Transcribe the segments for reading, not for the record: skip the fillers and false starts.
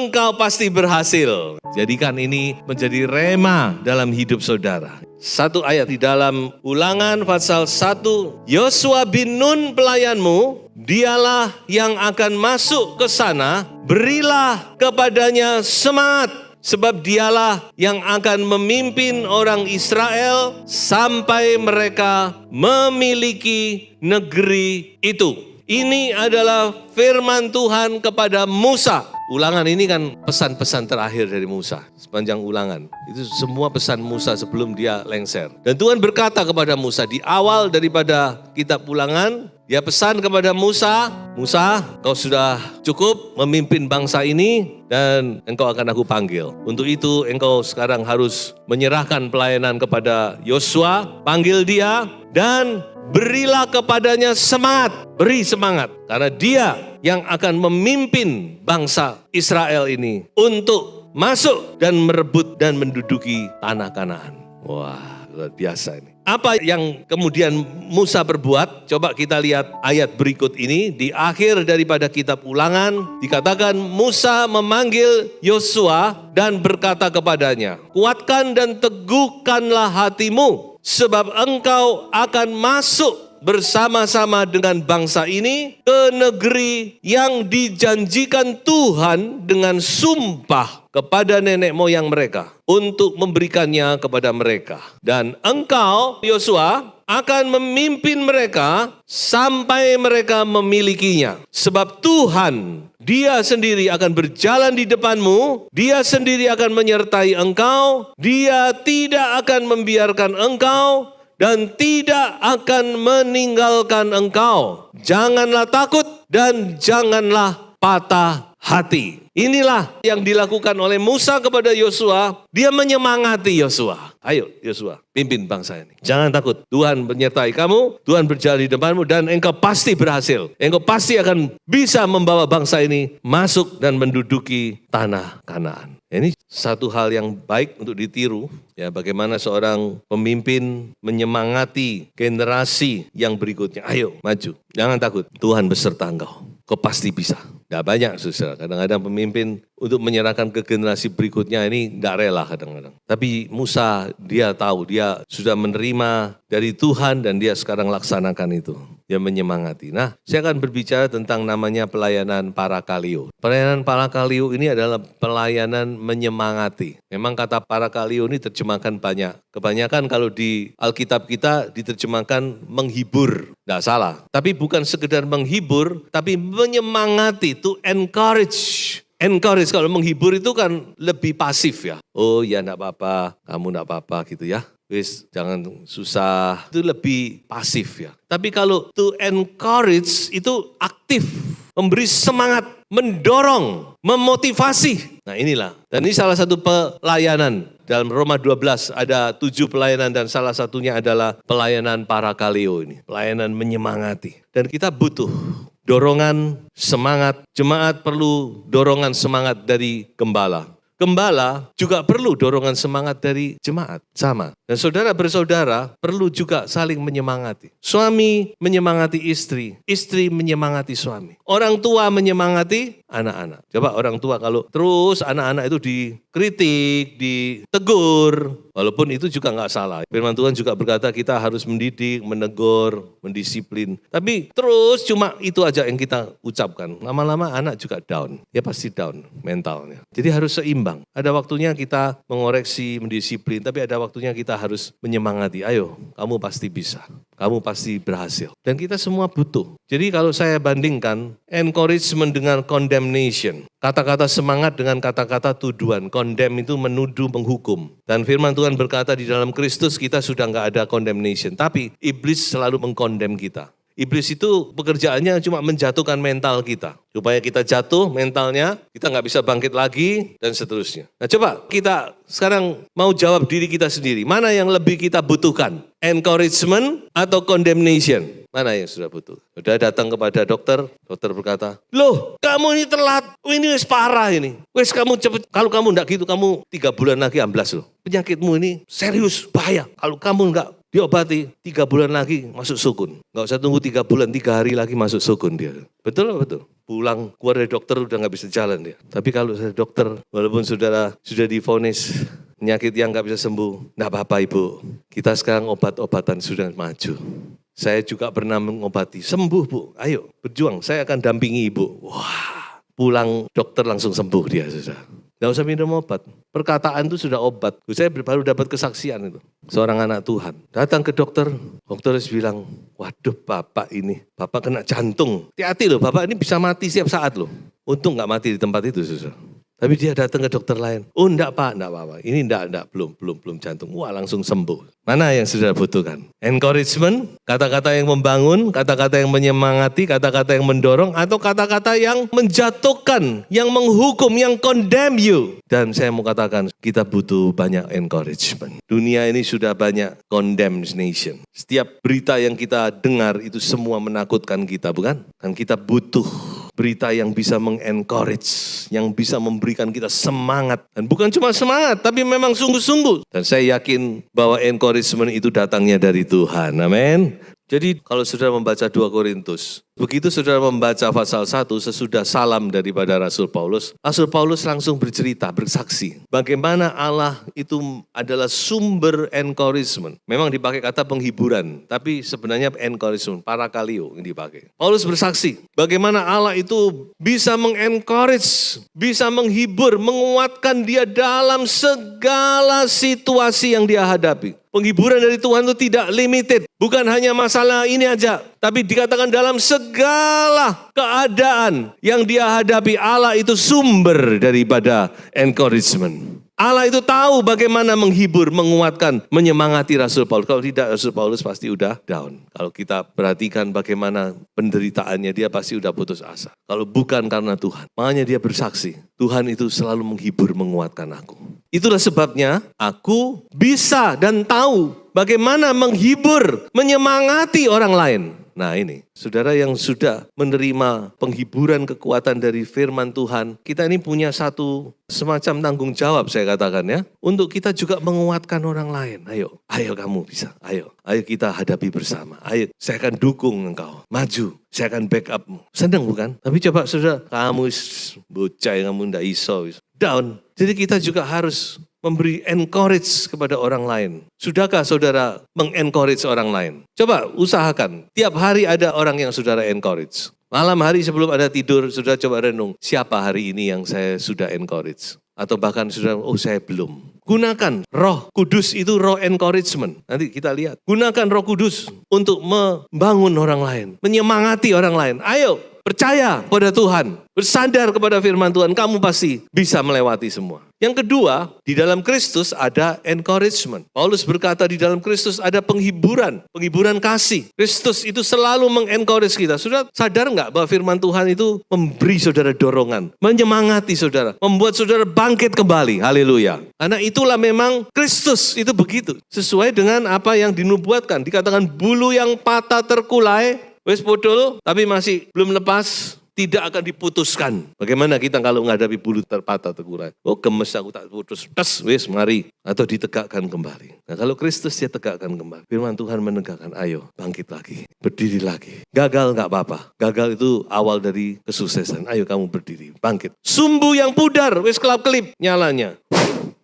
engkau pasti berhasil. Jadikan ini menjadi rema dalam hidup saudara. Satu ayat di dalam Ulangan pasal 1, Yosua bin Nun pelayanmu, dialah yang akan masuk ke sana, berilah kepadanya semangat, sebab dialah yang akan memimpin orang Israel sampai mereka memiliki negeri itu. Ini adalah firman Tuhan kepada Musa. Ulangan ini kan pesan-pesan terakhir dari Musa. Sepanjang Ulangan. Itu semua pesan Musa sebelum dia lengser. Dan Tuhan berkata kepada Musa di awal daripada kitab Ulangan. Dia pesan kepada Musa, Musa, kau sudah cukup memimpin bangsa ini dan engkau akan aku panggil. Untuk itu engkau sekarang harus menyerahkan pelayanan kepada Yosua, panggil dia dan berilah kepadanya semangat. Beri semangat karena dia yang akan memimpin bangsa Israel ini untuk masuk dan merebut dan menduduki tanah Kanaan. Wah, luar biasa ini. Apa yang kemudian Musa berbuat? Coba kita lihat ayat berikut ini. Di akhir daripada kitab Ulangan, dikatakan Musa memanggil Yosua dan berkata kepadanya, kuatkan dan teguhkanlah hatimu, sebab engkau akan masuk bersama-sama dengan bangsa ini ke negeri yang dijanjikan Tuhan dengan sumpah kepada nenek moyang mereka untuk memberikannya kepada mereka. Dan engkau, Yosua, akan memimpin mereka sampai mereka memilikinya. Sebab Tuhan, Dia sendiri akan berjalan di depanmu, Dia sendiri akan menyertai engkau, Dia tidak akan membiarkan engkau, dan tidak akan meninggalkan engkau. Janganlah takut dan janganlah patah hati. Inilah yang dilakukan oleh Musa kepada Yosua. Dia menyemangati Yosua. Ayo Yosua, pimpin bangsa ini. Jangan takut, Tuhan menyertai kamu, Tuhan berjalan di depanmu dan engkau pasti berhasil. Engkau pasti akan bisa membawa bangsa ini masuk dan menduduki tanah Kanaan. Ini satu hal yang baik untuk ditiru, ya, bagaimana seorang pemimpin menyemangati generasi yang berikutnya. Ayo maju, jangan takut, Tuhan beserta engkau. Kau pasti bisa. Tidak banyak saudara, kadang-kadang pemimpin untuk menyerahkan ke generasi berikutnya ini tidak rela kadang-kadang. Tapi Musa dia tahu, dia sudah menerima dari Tuhan dan dia sekarang laksanakan itu. Dia menyemangati. Nah, saya akan berbicara tentang namanya pelayanan parakalio. Pelayanan parakalio ini adalah pelayanan menyemangati. Memang kata parakalio ini terjemahkan banyak. Kebanyakan kalau di Alkitab kita diterjemahkan menghibur. Tidak salah. Tapi bukan sekedar menghibur, tapi menyemangati, to encourage. Encourage, kalau menghibur itu kan lebih pasif ya. Oh ya enggak apa-apa, kamu enggak apa-apa gitu ya. Wis jangan susah, itu lebih pasif ya. Tapi kalau to encourage itu aktif, memberi semangat, mendorong, memotivasi. Nah inilah, dan ini salah satu pelayanan. Dalam Roma 12 ada 7 pelayanan dan salah satunya adalah pelayanan parakaleo ini. Pelayanan menyemangati. Dan kita butuh dorongan, semangat. Jemaat perlu dorongan semangat dari gembala. Gembala juga perlu dorongan semangat dari jemaat, sama. Dan saudara bersaudara perlu juga saling menyemangati. Suami menyemangati istri, istri menyemangati suami. Orang tua menyemangati anak-anak. Coba orang tua kalau terus anak-anak itu dikritik, ditegur, walaupun itu juga nggak salah. Firman Tuhan juga berkata kita harus mendidik, menegur, mendisiplin. Tapi terus cuma itu aja yang kita ucapkan. Lama-lama anak juga down, ya pasti down mentalnya. Jadi harus seimbang. Ada waktunya kita mengoreksi, mendisiplin, tapi ada waktunya kita harus menyemangati. Ayo, kamu pasti bisa. Kamu pasti berhasil. Dan kita semua butuh. Jadi kalau saya bandingkan encouragement dengan condemnation. Kata-kata semangat dengan kata-kata tuduhan. Condemn itu menuduh, menghukum. Dan firman Tuhan berkata di dalam Kristus kita sudah nggak ada condemnation. Tapi iblis selalu mengkondem kita. Iblis itu pekerjaannya cuma menjatuhkan mental kita. Supaya kita jatuh mentalnya, kita nggak bisa bangkit lagi, dan seterusnya. Nah coba kita sekarang mau jawab diri kita sendiri. Mana yang lebih kita butuhkan? Encouragement atau condemnation? Mana yang sudah butuh? Sudah datang kepada dokter, dokter berkata, loh kamu ini telat, ini wis parah ini. Wis kamu cepet, kalau kamu enggak gitu, kamu 3 bulan lagi amblas loh. Penyakitmu ini serius, bahaya. Kalau kamu enggak diobati, 3 bulan lagi masuk sukun. Nggak usah tunggu 3 bulan, 3 hari lagi masuk sukun dia. Betul. Pulang, keluar dari dokter udah nggak bisa jalan dia. Tapi kalau saya dokter, walaupun saudara sudah divonis penyakit yang nggak bisa sembuh, nggak apa-apa ibu. Kita sekarang obat-obatan sudah maju. Saya juga pernah mengobati, sembuh bu, ayo berjuang, saya akan dampingi ibu. Wah, pulang dokter langsung sembuh dia sudah. Nggak usah minum obat. Perkataan itu sudah obat. Saya baru dapat kesaksian itu. Seorang anak Tuhan. Datang ke dokter. Dokter bilang, waduh bapak kena jantung. Hati-hati loh, bapak ini bisa mati setiap saat loh. Untung nggak mati di tempat itu susah. Tapi dia datang ke dokter lain. Oh enggak pak, enggak apa-apa. Ini enggak, belum jantung. Wah langsung sembuh. Mana yang sudah butuhkan? Encouragement, kata-kata yang membangun, kata-kata yang menyemangati, kata-kata yang mendorong, atau kata-kata yang menjatuhkan, yang menghukum, yang condemn you. Dan saya mau katakan, kita butuh banyak encouragement. Dunia ini sudah banyak condemnation. Setiap berita yang kita dengar itu semua menakutkan kita, bukan? Dan kita butuh berita yang bisa mengencourage, yang bisa memberikan kita semangat. Dan bukan cuma semangat, tapi memang sungguh-sungguh. Dan saya yakin bahwa encouragement itu datangnya dari Tuhan. Amin. Jadi kalau saudara membaca 2 Korintus, begitu saudara membaca pasal 1 sesudah salam daripada Rasul Paulus langsung bercerita, bersaksi. Bagaimana Allah itu adalah sumber encouragement. Memang dipakai kata penghiburan, tapi sebenarnya encouragement, parakalio yang dipakai. Paulus bersaksi, bagaimana Allah itu bisa mengencourage, bisa menghibur, menguatkan dia dalam segala situasi yang dia hadapi. Penghiburan dari Tuhan itu tidak limited. Bukan hanya masalah ini aja. Tapi dikatakan dalam segala keadaan yang dia hadapi, Allah itu sumber daripada encouragement. Allah itu tahu bagaimana menghibur, menguatkan, menyemangati Rasul Paulus. Kalau tidak, Rasul Paulus pasti udah down. Kalau kita perhatikan bagaimana penderitaannya, dia pasti udah putus asa. Kalau bukan karena Tuhan. Makanya dia bersaksi, Tuhan itu selalu menghibur, menguatkan aku. Itulah sebabnya aku bisa dan tahu bagaimana menghibur, menyemangati orang lain. Nah ini, saudara yang sudah menerima penghiburan kekuatan dari firman Tuhan, kita ini punya satu semacam tanggung jawab saya katakan ya, untuk kita juga menguatkan orang lain. Ayo kamu bisa, ayo kita hadapi bersama, ayo saya akan dukung engkau, maju, saya akan backupmu. Senang bukan? Tapi coba saudara, kamu bocah, kamu ndak iso, down. Jadi kita juga harus memberi encourage kepada orang lain. Sudahkah saudara mengencourage orang lain? Coba usahakan. Tiap hari ada orang yang saudara encourage. Malam hari sebelum Anda tidur, saudara coba renung. Siapa hari ini yang saya sudah encourage? Atau bahkan saudara, saya belum. Gunakan Roh Kudus, itu roh encouragement. Nanti kita lihat. Gunakan Roh Kudus untuk membangun orang lain. Menyemangati orang lain. Ayo. Percaya pada Tuhan, bersandar kepada firman Tuhan, kamu pasti bisa melewati semua. Yang kedua, di dalam Kristus ada encouragement. Paulus berkata di dalam Kristus ada penghiburan kasih. Kristus itu selalu mengencourage kita. Saudara sadar nggak bahwa firman Tuhan itu memberi saudara dorongan, menyemangati saudara, membuat saudara bangkit kembali. Haleluya. Karena itulah memang Kristus itu begitu. Sesuai dengan apa yang dinubuatkan. Dikatakan bulu yang patah terkulai, wes podol, tapi masih belum lepas, tidak akan diputuskan. Bagaimana kita kalau menghadapi bulu terpatah terkulai? Oh gemes aku tak putus, wes mari. Atau ditegakkan kembali. Nah kalau Kristus dia tegakkan kembali. Firman Tuhan menegakkan, ayo bangkit lagi, berdiri lagi. Gagal gak apa-apa. Gagal itu awal dari kesuksesan. Ayo kamu berdiri, bangkit. Sumbu yang pudar, wes kelap-kelip nyalanya.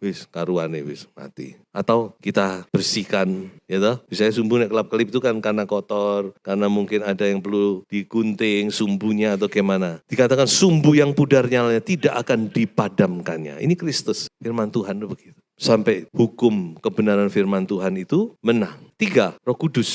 Wis karuane wis mati. Atau kita bersihkan, ya toh. Misalnya sumbu nek kelap-kelip itu kan karena kotor, karena mungkin ada yang perlu digunting sumbunya atau gimana. Dikatakan sumbu yang pudar nyalanya tidak akan dipadamkannya. Ini Kristus, firman Tuhan itu begitu. Sampai hukum kebenaran firman Tuhan itu menang. 3, Roh Kudus.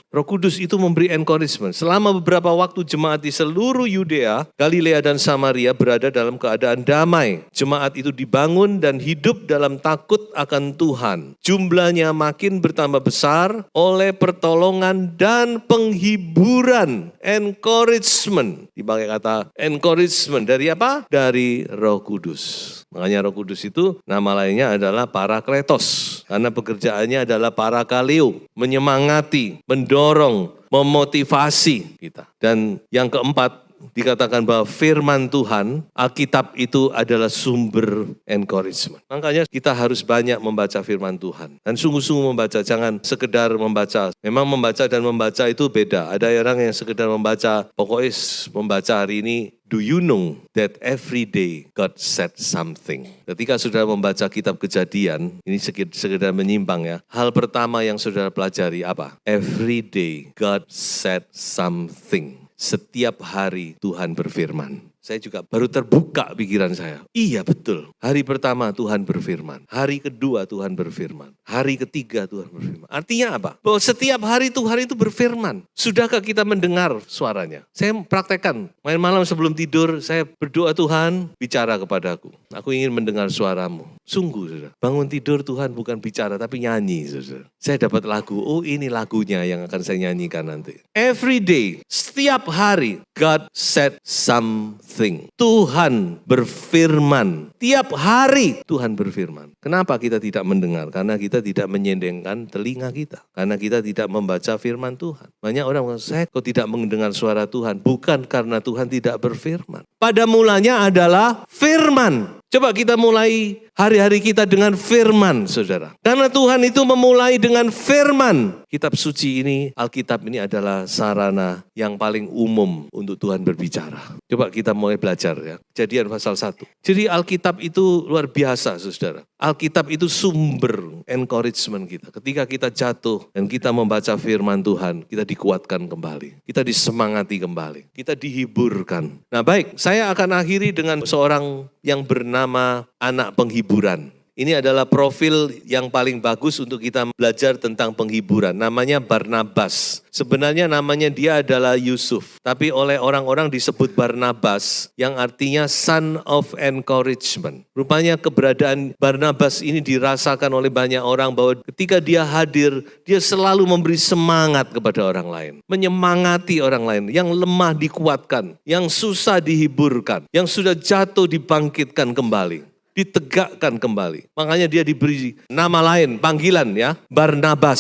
Roh Kudus itu memberi encouragement. Selama beberapa waktu jemaat di seluruh Yudea, Galilea dan Samaria berada dalam keadaan damai. Jemaat itu dibangun dan hidup dalam takut akan Tuhan. Jumlahnya makin bertambah besar oleh pertolongan dan penghiburan. Encouragement. Dipakai kata encouragement dari apa? Dari Roh Kudus. Makanya Roh Kudus itu nama lainnya adalah Parakletos. Karena pekerjaannya adalah parakaleo, menyemangati, mendorong, memotivasi kita. Dan yang keempat, dikatakan bahwa firman Tuhan, Alkitab itu adalah sumber encouragement. Makanya kita harus banyak membaca firman Tuhan. Dan sungguh-sungguh membaca, jangan sekedar membaca. Memang membaca dan membaca itu beda. Ada orang yang sekedar membaca, pokoknya membaca hari ini. Do you know that every day God said something? Ketika saudara membaca kitab Kejadian, ini sekedar menyimpang ya. Hal pertama yang saudara pelajari apa? Every day God said something. Setiap hari Tuhan berfirman. Saya juga baru terbuka pikiran saya. Iya betul. Hari pertama Tuhan berfirman. Hari kedua Tuhan berfirman. Hari ketiga Tuhan berfirman. Artinya apa? Bahwa setiap hari Tuhan itu berfirman. Sudahkah kita mendengar suaranya? Saya praktekkan. Main malam sebelum tidur, saya berdoa, Tuhan bicara kepadaku. Aku ingin mendengar suaramu. Sungguh, saudara. Bangun tidur Tuhan bukan bicara tapi nyanyi, saudara. Saya dapat lagu. Oh, ini lagunya yang akan saya nyanyikan nanti. Every day, setiap hari, God said something. Tuhan berfirman. Tiap hari Tuhan berfirman. Kenapa kita tidak mendengar? Karena kita tidak menyendengkan telinga kita. Karena kita tidak membaca firman Tuhan. Banyak orang mengatakan, saya kok tidak mendengar suara Tuhan. Bukan karena Tuhan tidak berfirman. Pada mulanya adalah firman. Coba kita mulai hari-hari kita dengan firman, saudara. Karena Tuhan itu memulai dengan firman. Kitab suci ini, Alkitab ini adalah sarana yang paling umum untuk Tuhan berbicara. Coba kita mulai belajar ya. Kejadian pasal 1. Jadi Alkitab itu luar biasa, saudara. Alkitab itu sumber encouragement kita. Ketika kita jatuh dan kita membaca firman Tuhan, kita dikuatkan kembali. Kita disemangati kembali. Kita dihiburkan. Nah baik, saya akan akhiri dengan seorang yang bernama anak penghiburan. Ini adalah profil yang paling bagus untuk kita belajar tentang penghiburan. Namanya Barnabas. Sebenarnya namanya dia adalah Yusuf. Tapi oleh orang-orang disebut Barnabas yang artinya son of encouragement. Rupanya keberadaan Barnabas ini dirasakan oleh banyak orang bahwa ketika dia hadir, dia selalu memberi semangat kepada orang lain. Menyemangati orang lain. Yang lemah dikuatkan. Yang susah dihiburkan. Yang sudah jatuh dibangkitkan kembali. Ditegakkan kembali. Makanya dia diberi nama lain, panggilan ya, Barnabas.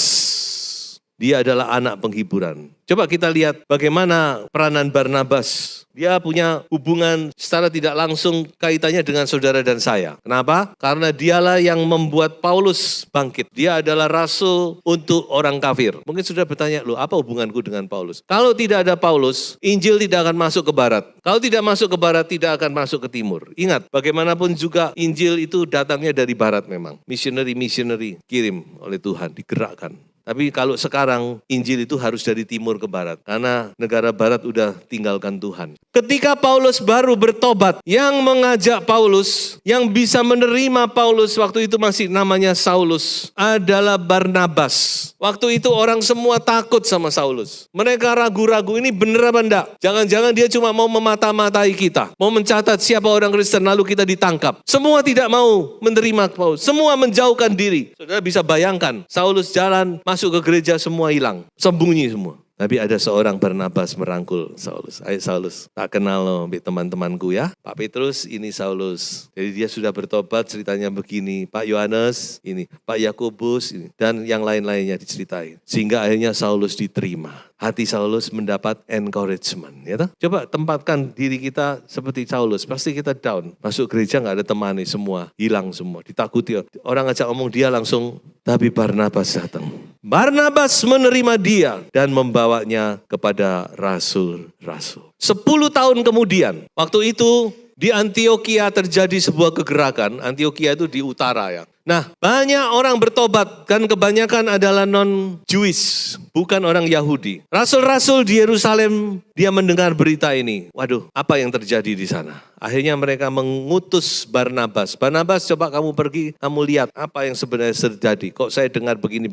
Dia adalah anak penghiburan. Coba kita lihat bagaimana peranan Barnabas. Dia punya hubungan secara tidak langsung kaitannya dengan saudara dan saya. Kenapa? Karena dialah yang membuat Paulus bangkit. Dia adalah rasul untuk orang kafir. Mungkin sudah bertanya, loh apa hubunganku dengan Paulus? Kalau tidak ada Paulus, Injil tidak akan masuk ke barat. Kalau tidak masuk ke barat, tidak akan masuk ke timur. Ingat, bagaimanapun juga Injil itu datangnya dari barat memang. Missionary kirim oleh Tuhan, digerakkan. Tapi kalau sekarang Injil itu harus dari timur ke barat. Karena negara barat udah tinggalkan Tuhan. Ketika Paulus baru bertobat, yang mengajak Paulus, yang bisa menerima Paulus waktu itu masih namanya Saulus, adalah Barnabas. Waktu itu orang semua takut sama Saulus. Mereka ragu-ragu, ini bener apa enggak? Jangan-jangan dia cuma mau memata-matai kita. Mau mencatat siapa orang Kristen lalu kita ditangkap. Semua tidak mau menerima Paulus. Semua menjauhkan diri. Saudara bisa bayangkan, Saulus jalan, masuk ke gereja semua hilang, sembunyi semua. Tapi ada seorang Barnabas merangkul Saulus. Ayo Saulus, tak kenal loh teman-temanku ya. Pak Petrus, ini Saulus. Jadi dia sudah bertobat, ceritanya begini. Pak Yohanes, ini. Pak Yakobus, ini. Dan yang lain-lainnya diceritain. Sehingga akhirnya Saulus diterima. Hati Saulus mendapat encouragement. Ya toh? Coba tempatkan diri kita seperti Saulus. Pasti kita down. Masuk gereja gak ada temani, semua hilang semua. Ditakuti. Orang ngajak ngomong dia langsung. Tapi Barnabas datang. Barnabas menerima dia dan membawanya kepada rasul-rasul. 10 tahun kemudian, waktu itu di Antioquia terjadi sebuah kegerakan. Antioquia itu di utara ya. Nah, banyak orang bertobat dan kebanyakan adalah non-Jewish, bukan orang Yahudi. Rasul-rasul di Yerusalem, dia mendengar berita ini. Waduh, apa yang terjadi di sana? Akhirnya mereka mengutus Barnabas. Barnabas, coba kamu pergi, kamu lihat apa yang sebenarnya terjadi. Kok saya dengar begini.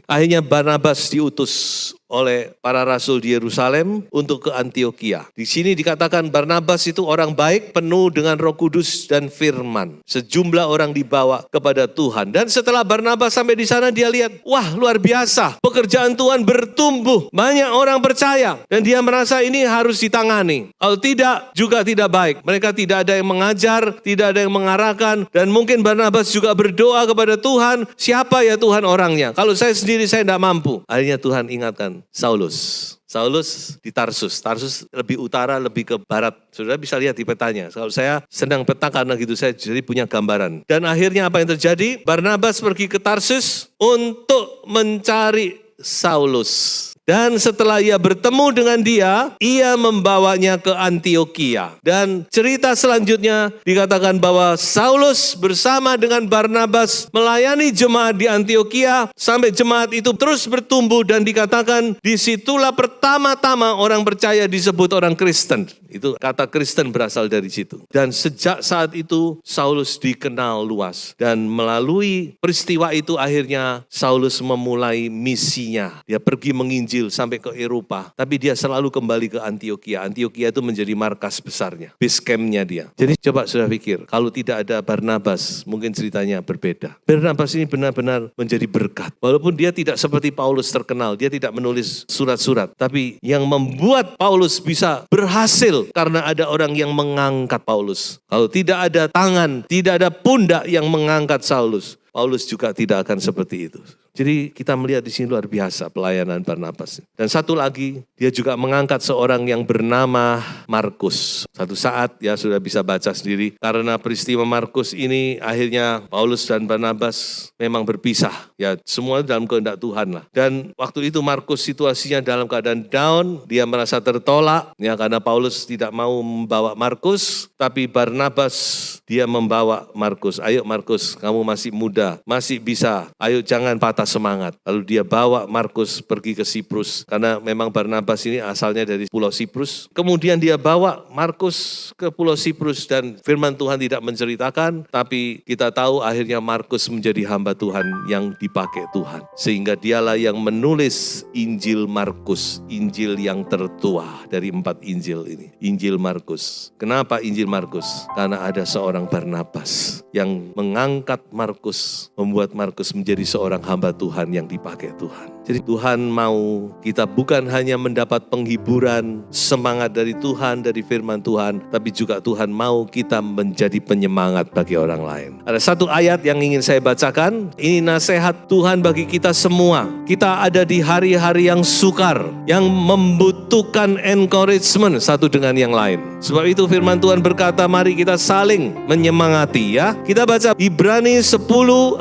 Akhirnya Barnabas diutus oleh para rasul di Yerusalem untuk ke Antioquia. Di sini dikatakan Barnabas itu orang baik, penuh dengan Roh Kudus dan firman. Sejumlah orang dibawa kepada Tuhan. Dan setelah Barnabas sampai di sana dia lihat, wah luar biasa. Pekerjaan Tuhan bertumbuh. Banyak orang percaya. Dan dia merasa ini harus ditangani. Kalau tidak, juga tidak baik. Mereka tidak ada yang mengajar, tidak ada yang mengarahkan. Dan mungkin Barnabas juga berdoa kepada Tuhan. Siapa ya Tuhan orangnya? Kalau saya sendiri saya tidak mampu. Akhirnya Tuhan ingatkan, Saulus. Saulus di Tarsus. Tarsus lebih utara, lebih ke barat. Saudara bisa lihat di petanya. Kalau saya senang peta karena gitu saya jadi punya gambaran. Dan akhirnya apa yang terjadi? Barnabas pergi ke Tarsus untuk mencari Saulus. Dan setelah ia bertemu dengan dia, ia membawanya ke Antiokhia. Dan cerita selanjutnya dikatakan bahwa Saulus bersama dengan Barnabas melayani jemaat di Antiokhia sampai jemaat itu terus bertumbuh dan dikatakan disitulah pertama-tama orang percaya disebut orang Kristen. Itu kata Kristen berasal dari situ. Dan sejak saat itu Saulus dikenal luas. Dan melalui peristiwa itu akhirnya Saulus memulai misinya. Dia pergi menginjil sampai ke Eropa. Tapi dia selalu kembali ke Antiokhia. Antiokhia itu menjadi markas besarnya. Base camp-nya dia. Jadi coba sudah pikir, kalau tidak ada Barnabas mungkin ceritanya berbeda. Barnabas ini benar-benar menjadi berkat. Walaupun dia tidak seperti Paulus terkenal. Dia tidak menulis surat-surat. Tapi yang membuat Paulus bisa berhasil karena ada orang yang mengangkat Paulus. Kalau tidak ada tangan, tidak ada pundak yang mengangkat Saulus, Paulus juga tidak akan seperti itu. Jadi kita melihat di sini luar biasa pelayanan Barnabas. Dan satu lagi, dia juga mengangkat seorang yang bernama Markus. Satu saat ya sudah bisa baca sendiri. Karena peristiwa Markus ini akhirnya Paulus dan Barnabas memang berpisah. Ya semua dalam kehendak Tuhan lah. Dan waktu itu Markus situasinya dalam keadaan down. Dia merasa tertolak. Ya karena Paulus tidak mau membawa Markus. Tapi Barnabas dia membawa Markus. Ayo Markus, kamu masih muda. Masih bisa. Ayo jangan patah semangat. Lalu dia bawa Markus pergi ke Siprus. Karena memang Barnabas ini asalnya dari Pulau Siprus. Kemudian dia bawa Markus ke Pulau Siprus dan firman Tuhan tidak menceritakan. Tapi kita tahu akhirnya Markus menjadi hamba Tuhan yang dipakai Tuhan. Sehingga dialah yang menulis Injil Markus. Injil yang tertua dari 4 Injil ini. Injil Markus. Kenapa Injil Markus? Karena ada seorang Barnabas yang mengangkat Markus. Membuat Markus menjadi seorang hamba Tuhan yang dipakai Tuhan. Jadi Tuhan mau kita bukan hanya mendapat penghiburan, semangat dari Tuhan, dari firman Tuhan, tapi juga Tuhan mau kita menjadi penyemangat bagi orang lain. Ada satu ayat yang ingin saya bacakan, ini nasihat Tuhan bagi kita semua. Kita ada di hari-hari yang sukar, yang membutuhkan encouragement satu dengan yang lain. Sebab itu firman Tuhan berkata, mari kita saling menyemangati ya. Kita baca Ibrani 10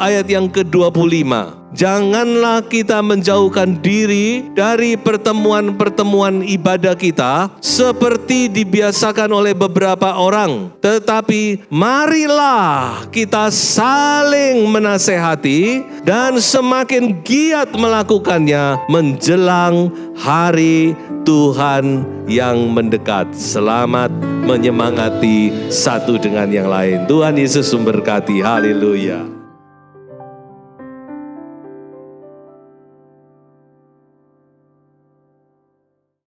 ayat yang ke-25. Janganlah kita menjauhkan diri dari pertemuan-pertemuan ibadah kita seperti dibiasakan oleh beberapa orang. Tetapi marilah kita saling menasehati dan semakin giat melakukannya menjelang hari Tuhan yang mendekat. Selamat menyemangati satu dengan yang lain. Tuhan Yesus memberkati. Haleluya.